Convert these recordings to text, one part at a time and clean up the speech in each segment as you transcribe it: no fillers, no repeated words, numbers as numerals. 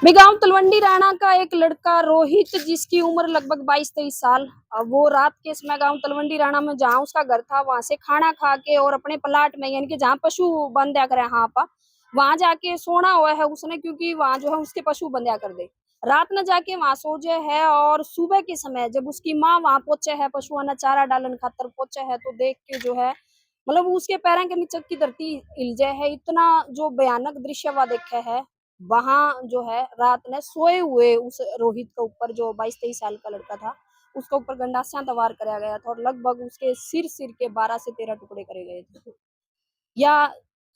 गांव तलवंडी राणा का एक लड़का रोहित, जिसकी उम्र लगभग 22-23 साल, वो रात के समय गांव तलवंडी राणा में जहां उसका घर था वहां से खाना खा के और अपने प्लाट में यानी कि जहां पशु बंध्या करे वहां जाके सोना हुआ है उसने, क्योंकि वहां जो है उसके पशु बंध्या कर दे। रात में जाके वहां सो जे है और सुबह के समय जब उसकी माँ वहां पहुंचे है पशुओं ने चारा डालन खातर पहुंचे है, तो देख के जो है मतलब उसके पैरों के नीचे की धरती हिल जाए है। इतना जो भयानक दृश्य वह देखे है। वहां जो है रात में सोए हुए उस रोहित के ऊपर, जो 22-23 साल का लड़का था, उसके ऊपर गंडासा वार कराया गया था और लगभग उसके सिर के 12 से 13 टुकड़े करे गए थे। या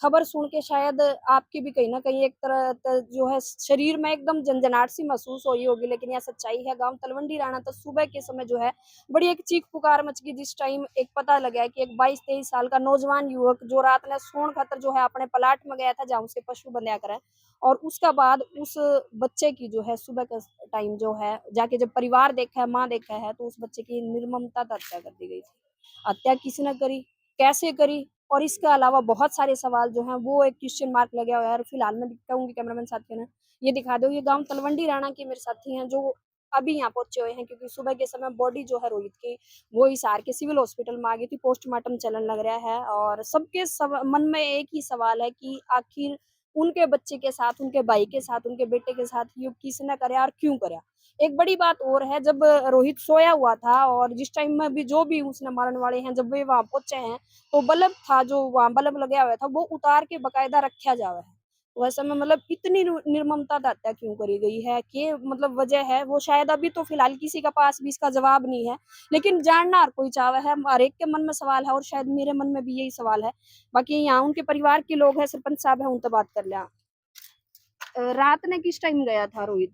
खबर सुन के शायद आपकी भी कहीं ना कहीं एक तरह जो है शरीर में एकदम झंझनाहट सी महसूस हुई होगी, लेकिन यह सच्चाई है। गांव तलवंडी राणा तो सुबह के समय जो है बड़ी एक चीख पुकार मच गई, जिस टाइम एक पता लगा कि एक 22-23 साल का नौजवान युवक जो रात में सोन खातर जो है अपने प्लाट में गया था जहां उसके पशु बंध्या करे, और उसका बाद उस बच्चे की जो है सुबह का टाइम जो है जाके जब परिवार देखा है, माँ देखा है, तो उस बच्चे की निर्ममता हत्या कर दी गई थी। हत्या किसने करी, कैसे करी, और इसके अलावा बहुत सारे सवाल जो हैं वो एक क्वेश्चन मार्क लगे हुआ है। और फिलहाल मैं कहूंगी कैमरामैन साथियों ने ये दिखा दो, ये गांव तलवंडी राणा के मेरे साथी हैं जो अभी यहाँ पहुंचे हुए हैं, क्योंकि सुबह के समय बॉडी जो है रोहित की वो हिसार के सिविल हॉस्पिटल में आ गई थी, पोस्टमार्टम चलन लग रहा है। और सबके मन में एक ही सवाल है कि आखिर उनके बच्चे के साथ, उनके भाई के साथ, उनके बेटे के साथ ये किसने कराया और क्यों कराया। एक बड़ी बात और है, जब रोहित सोया हुआ था और जिस टाइम में भी जो भी उसने मारने वाले हैं जब वे वहां पहुंचे हैं, तो बल्ब था जो वहां बल्ब लगा हुआ था वो उतार के बकायदा रखा जावा है। तो ऐसे में मतलब इतनी निर्ममता हत्या क्यों करी गई है कि मतलब वजह है वो शायद अभी तो फिलहाल किसी का पास भी इसका जवाब नहीं है, लेकिन जानना हर कोई चाहता है, हर एक के मन में सवाल है और शायद मेरे मन में भी यही सवाल है। बाकी यहाँ उनके परिवार के लोग हैं, सरपंच साहब है, उनसे बात कर लिया। रात ने किस टाइम गया था रोहित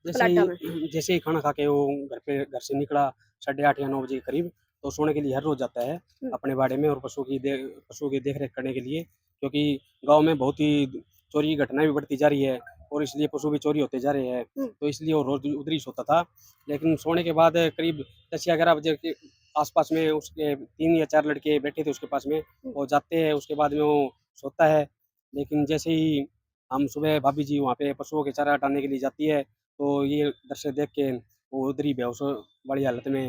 प्लाटा में? जैसे ही खाना खा के वो घर से निकला 8:30 या 9 बजे के करीब, तो सोने के लिए हर रोज जाता है अपने बाड़े में और पशुओं की देख रेख करने के लिए, क्योंकि गांव में बहुत ही चोरी की घटनाएं भी बढ़ती जा रही है और इसलिए पशु भी चोरी होते जा रहे हैं। तो इसलिए वो रोज उधर ही सोता था। लेकिन सोने के बाद करीब 10 या 11 बजे के आसपास में उसके 3 या 4 लड़के बैठे थे उसके पास में, वो जाते हैं, उसके बाद में वो सोता है। लेकिन जैसे ही हम सुबह भाभी जी वहाँ पे पशुओं के चारा हटाने के लिए जाती है, तो ये दृश्य देख के वो उधर ही बेहोश वाली हालत में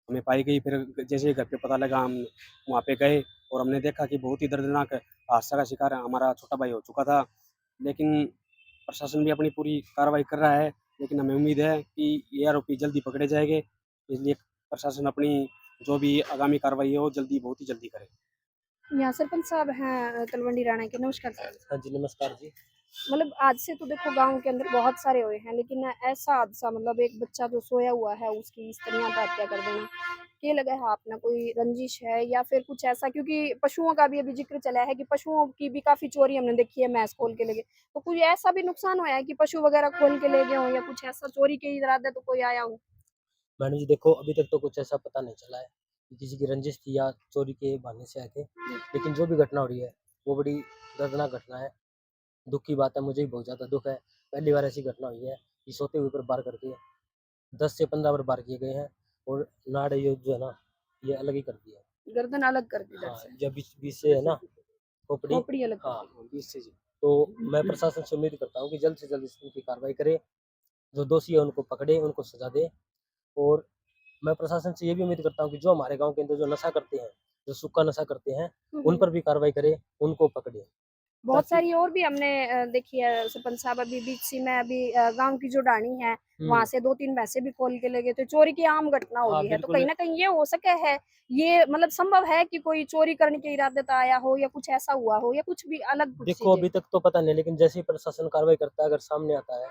हमें पाई गई। फिर जैसे ही घर पे पता लगा, हम वहाँ पे गए और हमने देखा कि बहुत ही दर्दनाक हादसा का शिकार हमारा छोटा भाई हो चुका था। लेकिन प्रशासन भी अपनी पूरी कार्रवाई कर रहा है, लेकिन हमें उम्मीद है कि ये आरोपी जल्दी पकड़े जाएंगे। इसलिए प्रशासन अपनी जो भी आगामी कार्रवाई है वो बहुत ही जल्दी करे। यहाँ सरपंच साहब हैं तलवंडी राणा के, नमस्कार सर। हाँ जी, नमस्कार जी। मतलब आज से तो देखो गांव के अंदर बहुत सारे हुए हैं, लेकिन ऐसा हादसा मतलब एक बच्चा जो सोया हुआ है उसकी इस तरह का हत्या कर देना, ये लगा है आपने कोई रंजिश है या फिर कुछ ऐसा? क्योंकि पशुओं का भी अभी जिक्र चला है कि पशुओं की भी काफी चोरी हमने देखी है, मैस खोल के ले गए, तो कुछ ऐसा भी नुकसान हुआ है कि पशु वगैरह खोल के ले गए हो या कुछ ऐसा चोरी के इरादे तो कोई आया हो? मैडम जी देखो, अभी तक तो कुछ ऐसा पता नहीं चला है कि किसी की रंजिश थी या चोरी के बहाने से आए थे। लेकिन जो भी घटना हो रही है वो बड़ी दर्दनाक घटना है। दुःख की बात है, मुझे भी बहुत ज़्यादा दुःख है। पहली बार ऐसी घटना हुई है कि सोते हुए पर वार करके 10 से 15 बार वार किए गए हैं और नाड़ ये जो है ना, ये अलग ही कर दी है। गर्दन अलग कर दी हाँ, दरअसल, जब बीच बीच से है ना खोपड़ी। खोपड़ी अलग कर हाँ, दी। बीच से जी। तो मैं प्रशासन से उम्मीद करता हूँ कि जल्द से जल्द इसकी कार्रवाई करे, जो दोषी है उनको पकड़े, उनको सजा दे। और मैं प्रशासन से ये भी उम्मीद करता हूँ कि जो हमारे गाँव के अंदर जो नशा करते हैं, जो सूखा नशा करते हैं, उन पर भी कार्रवाई करे, उनको पकड़े। बहुत ताकि सारी और भी हमने देखी है सरपंच साहब। अभी बीच सी में अभी गांव की जो डाणी है वहां से 2-3 भैंसे भी खोल के ले गए, तो चोरी की आम घटना हो हाँ, गई है। तो बिल्कुल। कहीं ना कहीं ये हो सके है, ये मतलब संभव है कि कोई चोरी करने के इरादे से आया हो या कुछ ऐसा हुआ हो या कुछ भी अलग कुछ देखो चीजें। अभी तक तो पता नहीं, लेकिन जैसे ही प्रशासन कार्रवाई करता है, अगर सामने आता है,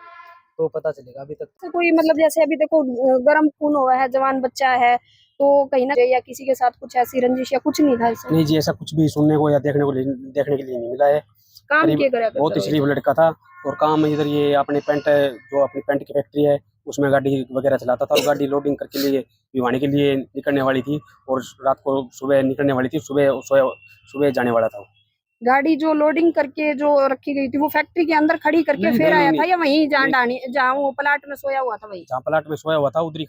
तो पता चलेगा। अभी तक तो कोई मतलब जैसे अभी देखो गर्म खून हुआ है, जवान बच्चा है, तो कहीं ना या किसी के साथ कुछ ऐसी रंजिश या कुछ नहीं था इसमें? नहीं जी, ऐसा कुछ भी सुनने को या देखने के लिए नहीं मिला है। काम करीब किए करा बहुत करता ही रोहित? शरीफ लड़का था और काम इधर ये अपने अपनी पेंट की फैक्ट्री है उसमें गाड़ी वगैरह चलाता था और गाड़ी लोडिंग करके लिए भिवानी के लिए निकलने वाली थी और रात को सुबह निकलने वाली थी। सुबह सुबह सुबह जाने वाला था। गाड़ी जो लोडिंग करके जो रखी गई थी वो फैक्ट्री के अंदर खड़ी करके नहीं, फिर नहीं, आया नहीं, था, या वहीं नहीं। जहाँ वो प्लाट में सोया हुआ था वहीं? जहाँ प्लाट में सोया हुआ था उधरी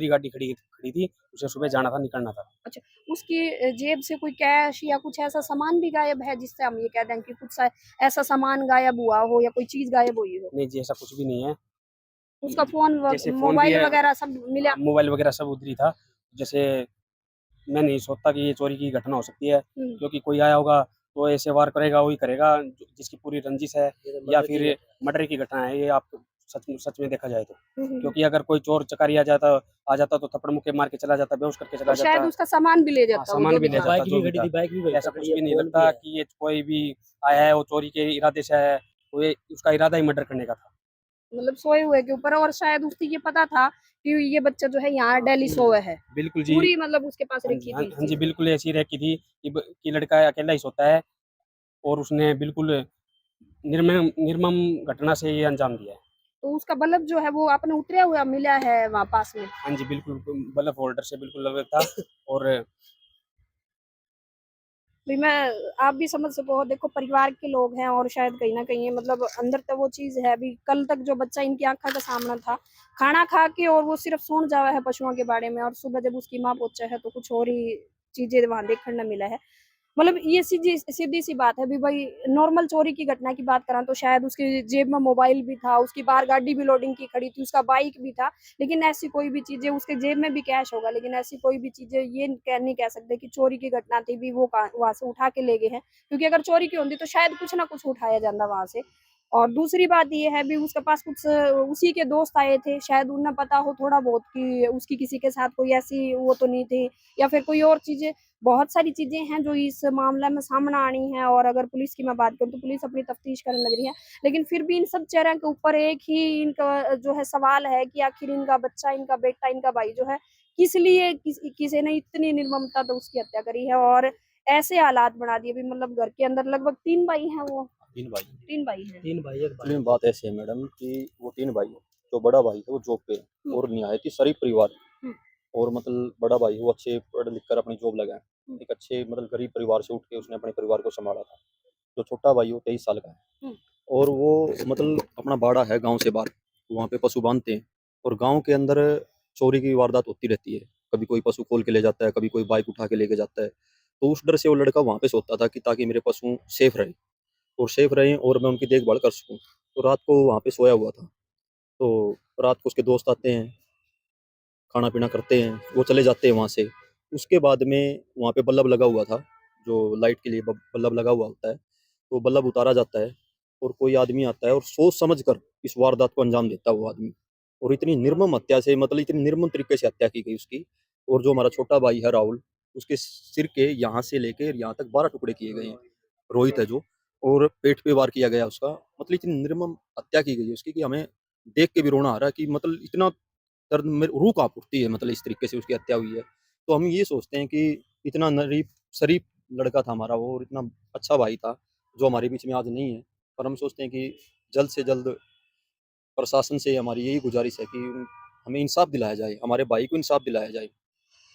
गाड़ी खड़ी खड़ी थी। उसे सुबह जाना था, निकलना था। अच्छा, उसकी जेब से कोई कैश या कुछ ऐसा सामान भी गायब है जिससे हम ये कह दें कि कुछ ऐसा सामान गायब हुआ हो या कोई चीज गायब हुई हो? नहीं जी, ऐसा कुछ भी नहीं है। उसका फोन जैसे फ़ोन भी मोबाइल है, वगैरह सब मिला? मोबाइल वगैरह सब उधरी था। जैसे मैं नहीं सोचता कि ये चोरी की घटना हो सकती है, हम्म, क्योंकि कोई आया होगा तो ऐसे वार करेगा, वही करेगा जिसकी पूरी रंजिश है, ये तो या मर्डर की फिर घटना मर्डर की घटना है। ये आप सच में देखा जाए तो। हम्म। क्योंकि अगर कोई चोर चकारी आ जाता तो थप्पड़ मुक्के मार के चला जाता, बेहोश करके चला और शायद जाता। उसका सामान भी ले हाँ, जाता वो सामान जो भी भी ले है। था। जाता बाइक जो भी भी खड़ी था। थी, बाइक भी वहीं ऐसा पे खड़ी कुछ है, भी नहीं फ़ोन भी लगता है। कि ये कोई भी आया है वो चोरी के इरादे से आया है। वो ये उसका इरादा ही मर्डर करने का था। मतलब सोए हुए के ऊपर, और शायद उसकी ये पता था कि ये बच्चा जो है यहाँ दिल्ली सोया है, बिल्कुल जी। पूरी मतलब उसके पास हाँ जी, रखी हाँ थी इस हाँ जी, चीज की। बिल्कुल ऐसी रखी थी कि लड़का अकेला ही सोता है, और उसने बिल्कुल निर्मम घटना से ये अंजाम दिया है। तो उसका बल्ब जो है वो आपने उतरा हुआ मिला है वहां पास में? हाँ जी, बिल्कुल, बल्ब होल्डर से बिल्कुल लगा था। और भी मैं, आप भी समझ सको, देखो परिवार के लोग हैं और शायद कहीं ना कहीं मतलब अंदर तो वो चीज है। अभी कल तक जो बच्चा इनकी आंखों का सामना था, खाना खा के और वो सिर्फ सोन जावा है पशुओं के बारे में, और सुबह जब उसकी माँ पहुंचा है तो कुछ और ही चीजें वहां देखने को मिला है। मतलब ये सीधी सीधी सी बात है भी भाई। नॉर्मल चोरी की घटना की बात करें तो शायद उसकी जेब में मोबाइल भी था, उसकी बाहर गाड़ी भी लोडिंग की खड़ी थी, उसका बाइक भी था, लेकिन ऐसी कोई भी चीजें, उसके जेब में भी कैश होगा, लेकिन ऐसी कोई भी चीजें ये नहीं कह सकते कि चोरी की घटना थी भी वो वहां से उठा के ले गए हैं। क्योंकि अगर चोरी की होती तो शायद कुछ ना कुछ उठाया जाता वहां से। और दूसरी बात ये है भी उसके पास कुछ उसी के दोस्त आए थे, शायद उन्हें पता हो थोड़ा बहुत कि उसकी किसी के साथ कोई ऐसी वो तो नहीं थी, या फिर कोई और चीजें। बहुत सारी चीजें हैं जो इस मामले में सामने आनी है, और अगर पुलिस की मैं बात करूँ तो पुलिस अपनी तफ्तीश करने लग रही है। लेकिन फिर भी इन सब चेहरों के ऊपर एक ही इनका जो है सवाल है कि आखिर इनका बच्चा, इनका बेटा, इनका भाई जो है किस लिए किसी ने इतनी निर्ममता तो उसकी हत्या करी है, और ऐसे हालात बना दिए भी। मतलब घर के अंदर लगभग 3 भाई हैं वो, 3 भाई। 3 भाई हैं। 3 भाई, 1 एक्चुअली में भाई। बात ऐसी है मैडम कि वो 3 भाई हैं। जो बड़ा भाई है वो जॉब पे है हम्म, और निहायत ही शरीफ परिवार है। हम्म, और मतलब बड़ा भाई है वो अच्छे पढ़ लिख कर अपनी जॉब लगा है। हम्म, एक अच्छे मतलब गरीब परिवार से उठ के उसने अपने परिवार को संभाला था। जो छोटा भाई है वो 23 साल का है हम्म, और वो मतलब अपना बाड़ा है गाँव से बाहर, वहाँ पे पशु बांधते हैं और गाँव के अंदर चोरी की वारदात होती रहती है। कभी कोई पशु खोल के ले जाता है, कभी कोई बाइक उठा के लेके जाता है। तो उस डर से वो लड़का वहाँ पे सोता था कि ताकि मेरे पशु सेफ रहे और सेफ रहें और मैं उनकी देखभाल कर सकूँ। तो रात को वहाँ पे सोया हुआ था। तो रात को उसके दोस्त आते हैं, खाना-पीना करते हैं, वो चले जाते हैं वहाँ से। उसके बाद में वहाँ पे बल्ब लगा हुआ था, जो लाइट के लिए बल्ब लगा हुआ होता है, तो बल्ब उतारा जाता है और कोई आदमी आता है और सोच समझ कर इस वारदात को अंजाम देता है वो आदमी। और इतनी निर्मम हत्या से मतलब इतनी निर्मम तरीके से हत्या की गई उसकी। और जो हमारा छोटा भाई है राहुल, उसके सिर के यहाँ से लेके यहाँ तक 12 टुकड़े किए गए हैं। रोहित है जो, और पेट पे वार किया गया उसका। मतलब इतनी निर्मम हत्या की गई है उसकी कि हमें देख के भी रोना आ रहा है कि मतलब इतना दर्द में रूह काँप उठती है, मतलब इस तरीके से उसकी हत्या हुई है। तो हम ये सोचते हैं कि इतना शरीफ लड़का था हमारा वो, और इतना अच्छा भाई था, जो हमारे बीच में आज नहीं है। पर हम सोचते हैं कि जल्द से जल्द प्रशासन से हमारी यही गुज़ारिश है कि हमें इंसाफ़ दिलाया जाए, हमारे भाई को इंसाफ़ दिलाया जाए,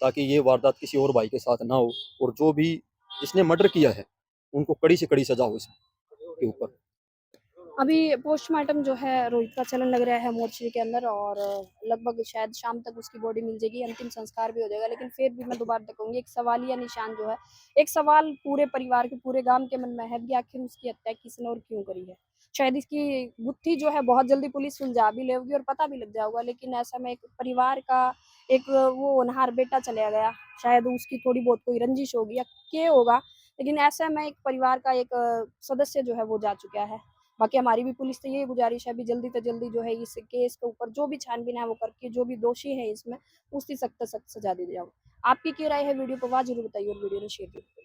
ताकि ये वारदात किसी और भाई के साथ ना हो और जो भी जिसने मर्डर किया है, उनको कड़ी से कड़ी सज़ा हो इसके ऊपर। अभी पोस्टमार्टम जो है रोहित का चलन लग रहा है मोर्चरी के अंदर, और लगभग शायद शाम तक उसकी बॉडी मिल जाएगी, अंतिम संस्कार भी हो जाएगा। लेकिन फिर भी मैं दोबारा तक कहूँगी, एक सवालिया निशान जो है, एक सवाल पूरे परिवार के, पूरे गांव के मन में है कि आखिर उसकी हत्या किसने और क्यों करी है। शायद इसकी गुत्थी जो है बहुत जल्दी पुलिस सुलझा भी लेगी और पता भी लग जाएगा, लेकिन ऐसा में एक परिवार का एक वो होनहार बेटा चला गया, शायद उसकी थोड़ी बहुत कोई रंजिश होगी या क्या होगा, लेकिन ऐसे में एक परिवार का एक सदस्य जो है वो जा चुका है। बाकी हमारी भी पुलिस से यही गुजारिश है, अभी जल्दी से जल्दी जो है इस केस के ऊपर जो भी छानबीन है वो करके जो भी दोषी है इसमें उसकी सख्त सख्त सजा दी जाए। आपकी क्या राय है वीडियो को, वाह जरूर बताइए और वीडियो ने शेयर कीजिए।